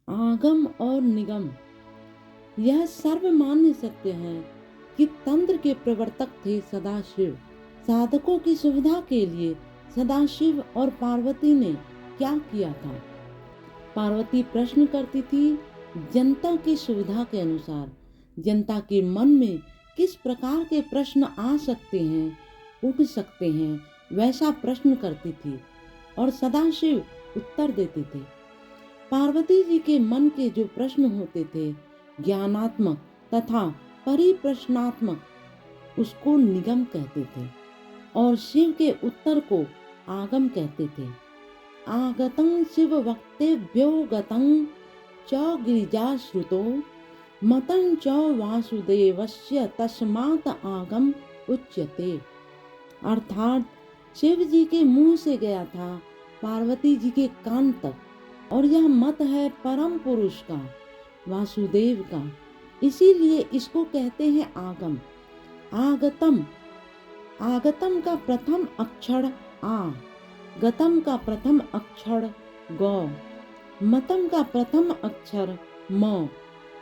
आगम और निगम। यह सर्वमान्य सत्य है कि तंत्र के प्रवर्तक थे सदाशिव। साधकों की सुविधा के लिए सदाशिव और पार्वती ने क्या किया था? पार्वती प्रश्न करती थी जनता की सुविधा के अनुसार, जनता के मन में किस प्रकार के प्रश्न आ सकते हैं, उठ सकते हैं, वैसा प्रश्न करती थी और सदाशिव उत्तर देते थे। पार्वती जी के मन के जो प्रश्न होते थे ज्ञानात्मक तथा परिप्रश्नात्मक, उसको निगम कहते थे और शिव के उत्तर को आगम कहते थे। आगतं शिव वक्तेभ्यो गतं च गिरिजाश्रुतो मतं च वासुदेवस्य तस्मात् आगम उच्यते। अर्थात शिव जी के मुंह से गया था पार्वती जी के कान तक, और यह मत है परम पुरुष का, वासुदेव का, इसीलिए इसको कहते हैं आगम। आगतम, आगतम का प्रथम अक्षर आ, गतम का प्रथम अक्षर गौ, मतम का प्रथम अक्षर म,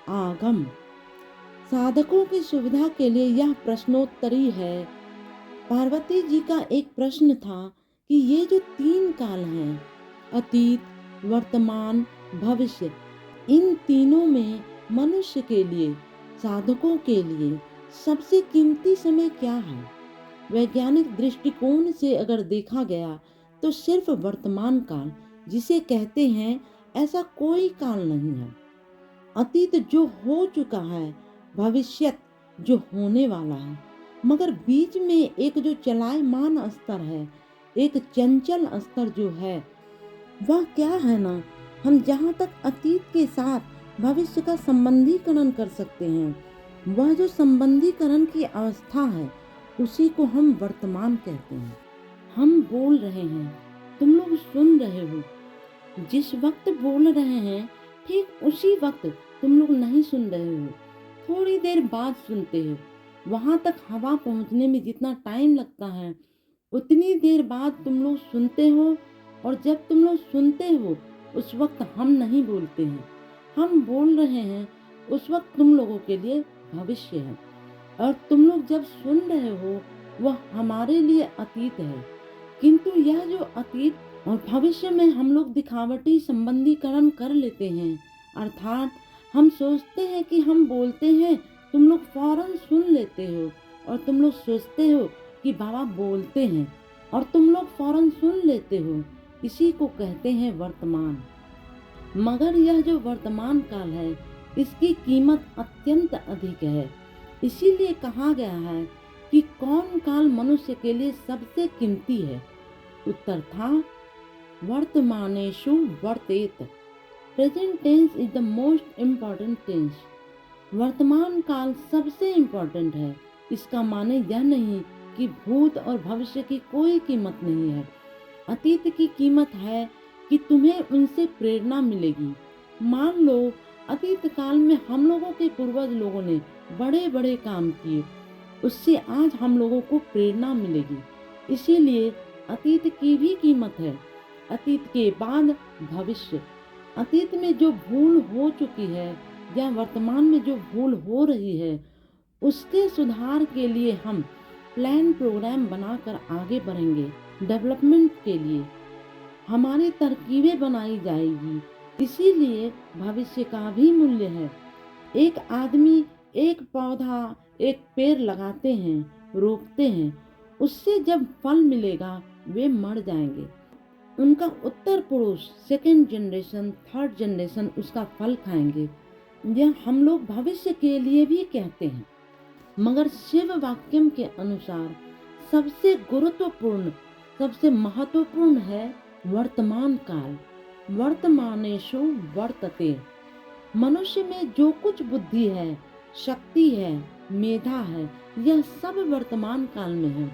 आगम। साधकों की सुविधा के लिए यह प्रश्नोत्तरी है। पार्वती जी का एक प्रश्न था कि ये जो तीन काल हैं, अतीत, वर्तमान, भविष्य, इन तीनों में मनुष्य के लिए, साधकों के लिए सबसे कीमती समय क्या है? वैज्ञानिक दृष्टिकोण से अगर देखा गया तो सिर्फ वर्तमान काल जिसे कहते हैं, ऐसा कोई काल नहीं है। अतीत जो हो चुका है, भविष्यत जो होने वाला है, मगर बीच में एक जो चलायमान स्तर है, एक चंचल स्तर जो है, वह क्या है ना, हम जहाँ तक अतीत के साथ भविष्य का संबंधीकरण कर सकते हैं, वह जो संबंधीकरण की अवस्था है, उसी को हम वर्तमान कहते हैं। हम बोल रहे हैं, तुम लोग सुन रहे हो, जिस वक्त बोल रहे हैं ठीक उसी वक्त तुम लोग नहीं सुन रहे हो, थोड़ी देर बाद सुनते हो। वहां तक हवा पहुंचने में जितना टाइम लगता है, उतनी देर बाद तुम लोग सुनते हो, और जब तुम लोग सुनते हो उस वक्त हम नहीं बोलते हैं, हम बोल रहे हैं, उस वक्त तुम लोगों के लिए भविष्य है, और तुम लोग जब सुन रहे हो वह हमारे लिए अतीत है। किंतु यह जो अतीत और भविष्य में हम लोग दिखावटी संबंधीकरण कर लेते हैं, अर्थात हम सोचते हैं कि हम बोलते हैं, तुम लोग फौरन सुन लेते हो, और तुम लोग सोचते हो कि बाबा बोलते हैं और तुम लोग फौरन सुन लेते हो, इसी को कहते हैं वर्तमान। मगर यह जो वर्तमान काल है, इसकी कीमत अत्यंत अधिक है। इसीलिए कहा गया है कि कौन काल मनुष्य के लिए सबसे कीमती है? उत्तर था वर्तमानेषु वर्तेत। Present tense is the most important tense. वर्तमान काल सबसे इम्पॉर्टेंट है। इसका माने यह नहीं कि भूत और भविष्य की कोई कीमत नहीं है। अतीत की कीमत है कि तुम्हें उनसे प्रेरणा मिलेगी। मान लो अतीत काल में हम लोगों के पूर्वज लोगों ने बड़े बड़े काम किए, उससे आज हम लोगों को प्रेरणा मिलेगी। इसीलिए अतीत की भी कीमत है। अतीत के बाद भविष्य। अतीत में जो भूल हो चुकी है या वर्तमान में जो भूल हो रही है, उसके सुधार के लिए हम प्लान प्रोग्राम बनाकर आगे बढ़ेंगे। डेवलपमेंट के लिए हमारी तरकीबें बनाई जाएगी। इसीलिए भविष्य का भी मूल्य है। एक आदमी एक पौधा, एक पेड़ लगाते हैं, रोपते हैं, उससे जब फल मिलेगा वे मर जाएंगे। उनका उत्तर पुरुष, सेकेंड जनरेशन, थर्ड जनरेशन उसका फल खाएंगे। यह हम लोग भविष्य के लिए भी कहते हैं। मगर शिव वाक्यम के अनुसार सबसे गुरुत्वपूर्ण, सबसे महत्वपूर्ण है वर्तमान काल। वर्तमानेषु वर्तते। मनुष्य में जो कुछ बुद्धि है, शक्ति है, मेधा है, यह सब वर्तमान काल में है।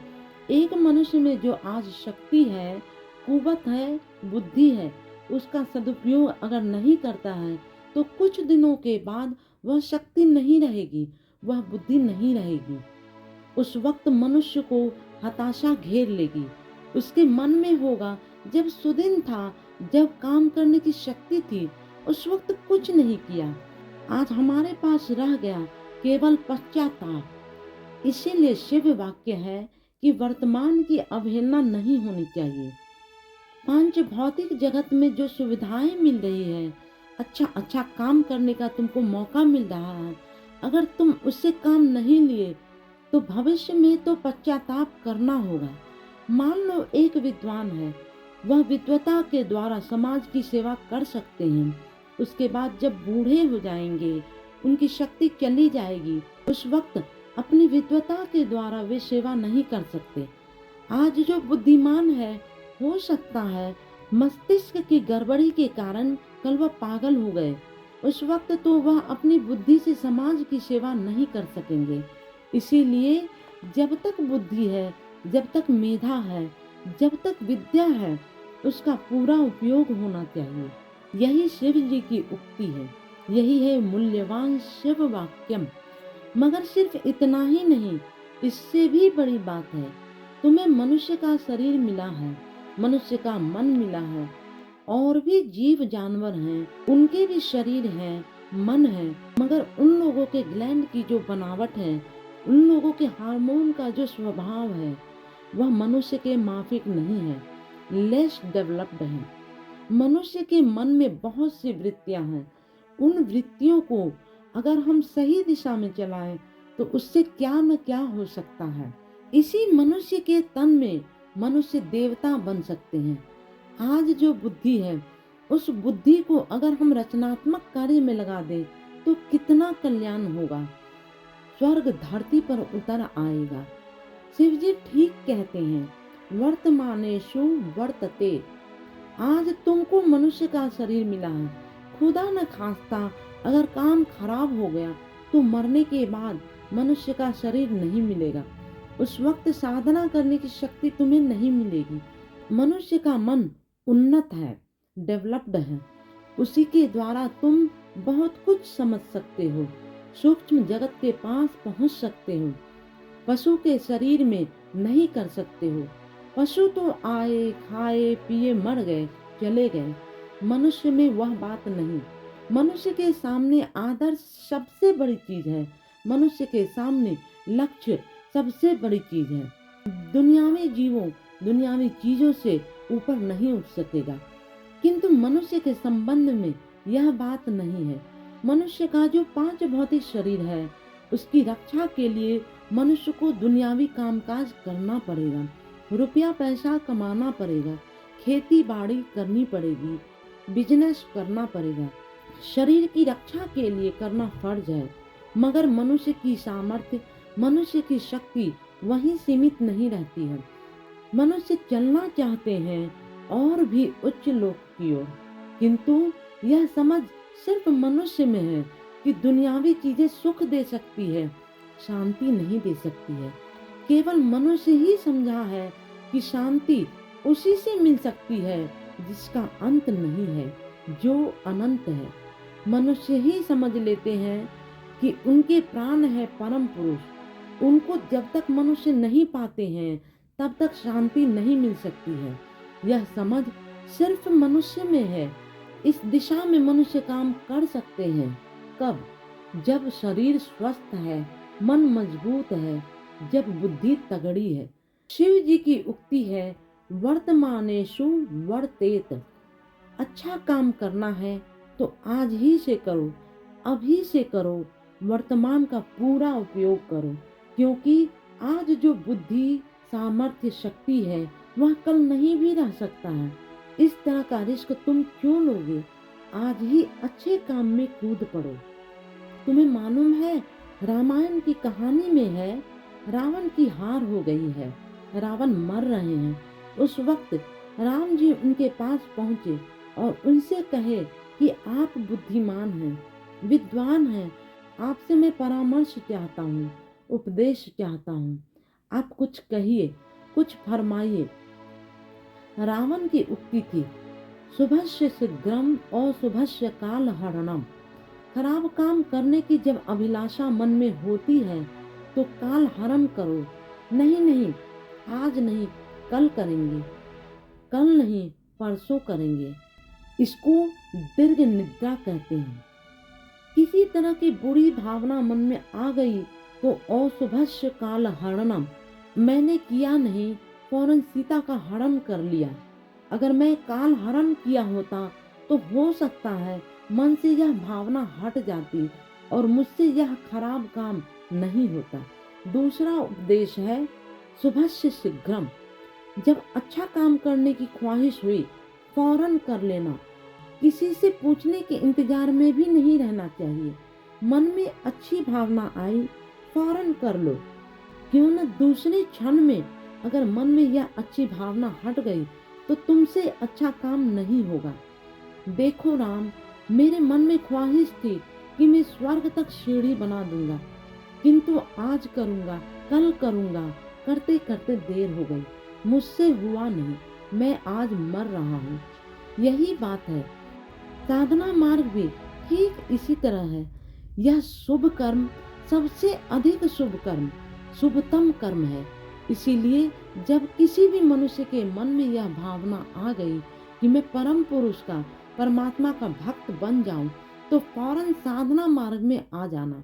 एक मनुष्य में जो आज शक्ति है, कुवत है, बुद्धि है, उसका सदुपयोग अगर नहीं करता है तो कुछ दिनों के बाद वह शक्ति नहीं रहेगी, वह बुद्धि नहीं रहेगी। उस वक्त मनुष्य को हताशा घेर लेगी। उसके मन में होगा जब सुदिन था, जब काम करने की शक्ति थी, उस वक्त कुछ नहीं किया। आज हमारे पास रह गया केवल पश्चाताप। इसीलिए शिव वाक्य है कि वर्तमान की अवहेलना नहीं होनी चाहिए। पांच भौतिक जगत में जो सुविधाएं मिल रही है, अच्छा अच्छा काम करने का तुमको मौका मिल रहा है, अगर तुम उससे काम नहीं लिए तो भविष्य में तो पश्चाताप करना होगा। मान लो एक विद्वान है, वह विद्वता के द्वारा समाज की सेवा कर सकते हैं। उसके बाद जब बूढ़े हो जाएंगे, उनकी शक्ति चली जाएगी, उस वक्त अपनी विद्वता के द्वारा वे सेवा नहीं कर सकते। आज जो बुद्धिमान है, हो सकता है मस्तिष्क की गड़बड़ी के कारण कल वह पागल हो गए, उस वक्त तो वह अपनी बुद्धि से समाज की सेवा नहीं कर सकेंगे। इसीलिए जब तक बुद्धि है, जब तक मेधा है, जब तक विद्या है, उसका पूरा उपयोग होना चाहिए। यही शिव जी की उक्ति है, यही है मूल्यवान शिव वाक्यम। मगर सिर्फ इतना ही नहीं, इससे भी बड़ी बात है, तुम्हें मनुष्य का शरीर मिला है, मनुष्य का मन मिला है, और भी जीव जानवर हैं, उनके भी शरीर हैं, मन है, मगर उन लोगों के ग्लैंड की जो बनावट है, उन लोगों के हार्मोन का जो स्वभाव है, वह मनुष्य के माफिक नहीं है, लेस डेवलप्ड है। मनुष्य के मन में बहुत सी वृत्तियां हैं। उन वृत्तियों को अगर हम सही दिशा में चलाएं तो उससे क्या न क्या हो सकता है। इसी मनुष्य के तन में मनुष्य देवता बन सकते हैं। आज जो बुद्धि है, उस बुद्धि को अगर हम रचनात्मक कार्य में लगा दें तो कितना कल्याण होगा। स्वर्ग धरती पर उतर आएगा। शिव जी ठीक कहते हैं, वर्तमानेषु वर्तते। आज तुमको मनुष्य का शरीर मिला है, खुदा न खास्ता अगर काम खराब हो गया तो मरने के बाद मनुष्य का शरीर नहीं मिलेगा। उस वक्त साधना करने की शक्ति तुम्हें नहीं मिलेगी। मनुष्य का मन उन्नत है, डेवलप्ड है, उसी के द्वारा तुम बहुत कुछ समझ सकते हो, सूक्ष्म जगत के पास पहुंच सकते हो। पशु के शरीर में नहीं कर सकते हो। पशु तो आए, खाए, पिए, मर गए, चले गए। मनुष्य में वह बात नहीं। मनुष्य के सामने आदर्श सबसे बड़ी चीज है। मनुष्य के सामने लक्ष्य सबसे बड़ी चीज है। दुनियावी जीवों, दुनियावी चीजों से ऊपर नहीं उठ सकेगा, किंतु मनुष्य के संबंध में यह बात नहीं है। मनुष्य का जो पांच भौतिक शरीर है, उसकी रक्षा के लिए मनुष्य को दुनियावी कामकाज करना पड़ेगा, रुपया पैसा कमाना पड़ेगा, खेती बाड़ी करनी पड़ेगी, बिजनेस करना पड़ेगा। शरीर की रक्षा के लिए करना फर्ज है। मगर मनुष्य की सामर्थ्य, मनुष्य की शक्ति वहीं सीमित नहीं रहती है। मनुष्य चलना चाहते हैं और भी उच्च लोक की ओर, किंतु यह समझ सिर्फ मनुष्य में है कि दुनियावी चीजें सुख दे सकती है, शांति नहीं दे सकती है। केवल मनुष्य ही समझा है कि शांति उसी से मिल सकती है जिसका अंत नहीं है, जो अनंत है। मनुष्य ही समझ लेते हैं कि उनके प्राण है परम पुरुष। उनको जब तक मनुष्य नहीं पाते हैं तब तक शांति नहीं मिल सकती है। यह समझ सिर्फ मनुष्य में है। इस दिशा में मनुष्य काम कर सकते हैं। कब? जब शरीर स्वस्थ है, मन मजबूत है, जब बुद्धि तगड़ी है। शिव जी की उक्ति है, वर्तमानेषु वर्तेत। अच्छा काम करना है तो आज ही से करो, अभी से करो, वर्तमान का पूरा उपयोग करो, क्योंकि आज जो बुद्धि, सामर्थ्य, शक्ति है वह कल नहीं भी रह सकता है। इस तरह का रिस्क तुम क्यों लोगे? आज ही अच्छे काम में कूद पड़ो। तुम्हें मालूम है, रामायण की कहानी में है, रावण की हार हो गई है, रावण मर रहे हैं। उस वक्त राम जी उनके पास पहुंचे और उनसे कहे कि आप बुद्धिमान हैं, विद्वान हैं, आपसे मैं परामर्श चाहता हूँ, उपदेश चाहता हूँ, आप कुछ कहिए, कुछ फरमाइए। रावण की उक्ति थी, शुभस्य शीघ्रम और शुभस्य काल हरणम। खराब काम करने की जब अभिलाषा मन में होती है तो काल हरण करो। नहीं नहीं, आज नहीं, कल करेंगे, कल नहीं, परसों करेंगे। इसको दीर्घ निद्रा कहते हैं। किसी तरह की बुरी भावना मन में आ गई तो अशुभस्य काल हरणम, मैंने किया नहीं, फौरन सीता का हरण कर लिया। अगर मैं काल हरण किया होता तो हो सकता है मन से यह भावना हट जाती और मुझसे यह खराब काम नहीं होता। दूसरा उपदेश है शुभस्य शीघ्रम, जब अच्छा काम करने की ख्वाहिश हुई फौरन कर लेना, किसी से पूछने के इंतजार में भी नहीं रहना चाहिए। मन में अच्छी भावना आई फौरन कर लो, क्यों न दूसरे क्षण में अगर मन में यह अच्छी भावना हट गई तो तुमसे अच्छा काम नहीं होगा। देखो राम, मेरे मन में ख्वाहिश थी कि मैं स्वर्ग तक सीढ़ी बना दूंगा, किंतु आज करूंगा, कल करूंगा, करते करते देर हो गई, मुझसे हुआ नहीं, मैं आज मर रहा हूँ। यही बात है, साधना मार्ग भी ठीक इसी तरह है। यह शुभ कर्म सबसे अधिक शुभ कर्म, शुभतम कर्म है। इसीलिए जब किसी भी मनुष्य के मन में यह भावना आ गई कि मैं परम पुरुष का, परमात्मा का भक्त बन जाऊं, तो फौरन साधना मार्ग में आ जाना,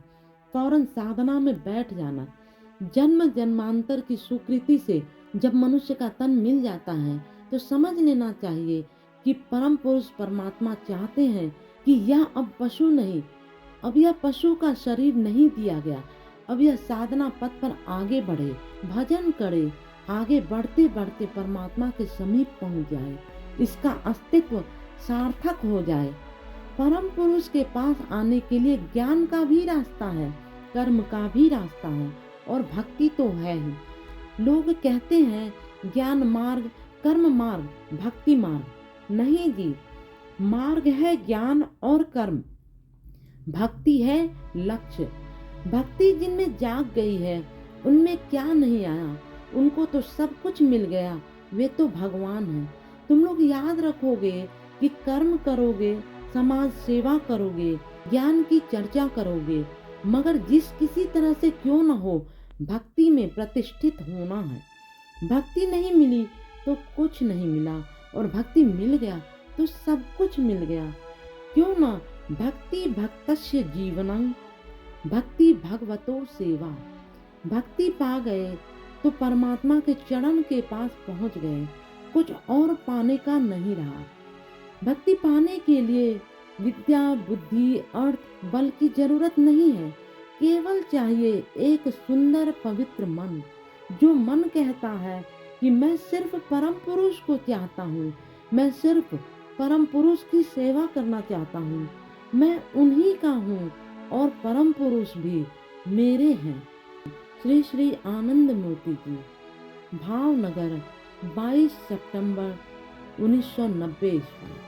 फौरन साधना में बैठ जाना। जन्म जन्मांतर की सुकृति से जब मनुष्य का तन मिल जाता है तो समझ लेना चाहिए कि परम पुरुष परमात्मा चाहते हैं कि यह अब पशु नहीं, अब यह पशु का शरीर नहीं दिया गया, अब यह साधना पथ पर आगे बढ़े, भजन करे, आगे बढ़ते बढ़ते परमात्मा के समीप पहुंच जाए, इसका अस्तित्व सार्थक हो जाए। परम पुरुष के पास आने के लिए ज्ञान का भी रास्ता है, कर्म का भी रास्ता है और भक्ति तो है ही। लोग कहते हैं ज्ञान मार्ग, कर्म मार्ग, भक्ति मार्ग। नहीं जी, मार्ग है ज्ञान और कर्म, भक्ति है लक्ष्य। भक्ति जिनमें जाग गई है उनमें क्या नहीं आया, उनको तो सब कुछ मिल गया, वे तो भगवान हैं। तुम लोग याद रखोगे कि कर्म करोगे, समाज सेवा करोगे, ज्ञान की चर्चा करोगे, मगर जिस किसी तरह से क्यों न हो भक्ति में प्रतिष्ठित होना है। भक्ति नहीं मिली तो कुछ नहीं मिला और भक्ति मिल गया तो सब कुछ मिल गया। क्यों न भक्ति भक्तस्य जीवनं, भक्ति भगवतो सेवा। भक्ति पा गए तो परमात्मा के चरण के पास पहुंच गए, कुछ और पाने का नहीं रहा। भक्ति पाने के लिए विद्या, बुद्धि, अर्थ, बल की जरूरत नहीं है, केवल चाहिए एक सुंदर पवित्र मन। जो मन कहता है कि मैं सिर्फ परम पुरुष को चाहता हूँ, मैं सिर्फ परम पुरुष की सेवा करना चाहता हूँ, मैं उन्हीं का हूँ और परम पुरुष भी मेरे हैं। श्री श्री आनंद मूर्ति जी, भावनगर, 22 सितंबर 1990 ईस्वी।